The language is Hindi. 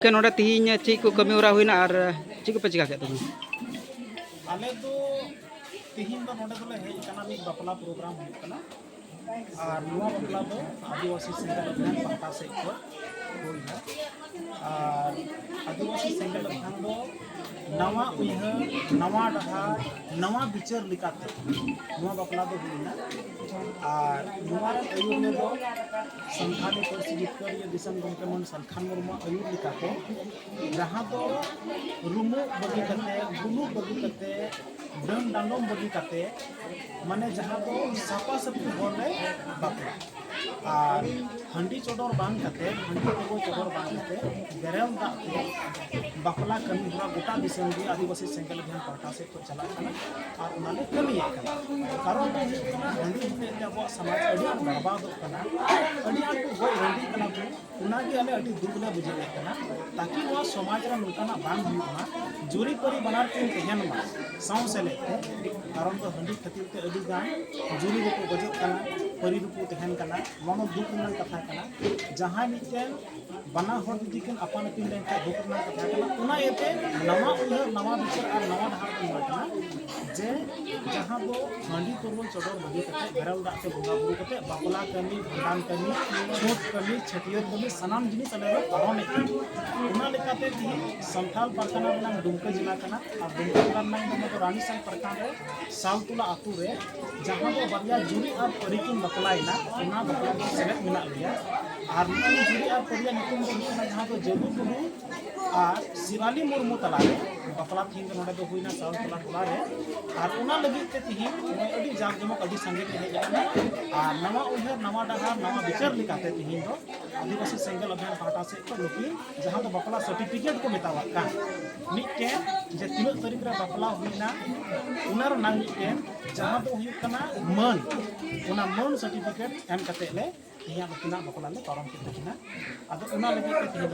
Kan udah tihinya cik kami ora huina ar cik apa cik agak tu. आले तो तिहिन तो नोडे तले हेज कना मिक बापला प्रोग्राम हुई कना और नुआ बापला दो आदिवासी सेंट्रल अभियान पाहटा से को हुई है और आदिवासी सेंट्रल अभियान दो नवा उइहर नवा डहार नवा बिचार लिकाते नुआ बापला दो हुई ना और नुआ रे अयुर में दो संथाली परसी जितकर ये दिसम गमके मन सलखान मुर्मू अयुर लिकाते जहां दो रुमु बगी कते गुलु बगी कते डम डांडम बगी कते माने जहां दो सापा सपी बोले बापला और हंडी चोडोर बांग कते हंडी को चोडोर बांग कते बेरेल दा बापला कमी हुआ गोटा दिसम दी आदिवासी सेंट्रल अभियान पाहटा से को चला कना और उनाले कमी कना कारण हंडी में अब समाज अड़ी बर्बाद कना अड़ी आक गई हंडी कना को उनागे आले अड़ी दुगला बुझे कना ताकि वो समाज रा नुकाना बांग हुआ जुरी परी बनार के तहन मा साउ से लेते कारण तो हंडी खातिर ते अड़ी गान जुरी को गजत कना परी को तहन कना मनो दुख रना कथा कना जहां मिटेन बना हर जुदी किन अपन पिन लेन का दुख रना कथा कना उना एते नवा उहर नवा विचार और नवा धार को मारना जे जहां दो हंडी कोरबन चोडोर बगी कते घरल दा के बोगा बुरु कते बापला कमी भंडान कमी छोट कमी छटियर कमी सनाम जिनिस अले पावन उना लेकाते ती संथाल परखाना बना दुमका जिला कना और दुमका जिला में तो रानी संग परखाना रे सालतुला आतु रे जहां दो बरिया जुरी और परिकिन बकलाइना उना बकला के सेलेक्ट मिला लिया और निकली जुरी और परिया निकुम दो हुई जहां दो जदू कुलू और शिवाली मुर्मू तला रे बकला थीन के नोडे दो हुईना सालतुला टोला रे और उना लगी ते ती अडी जाग जमक अडी संगे के हेज जाना और नवा उहर नवा डहार नवा विचार लिकाते ती दो आदिवासी सेंगल अभियान पाहटा से को लुकी जहां दो बकला सर्टिफिकेट को मेतावा का मिटेन जे तीन तारीख रे बकला हुईना उनार नाम मिटेन जहां दो हुई कना मन उना मन सर्टिफिकेट एम कते ले तिया बकला बकला ले परम के तकिना आदो उना लगी ते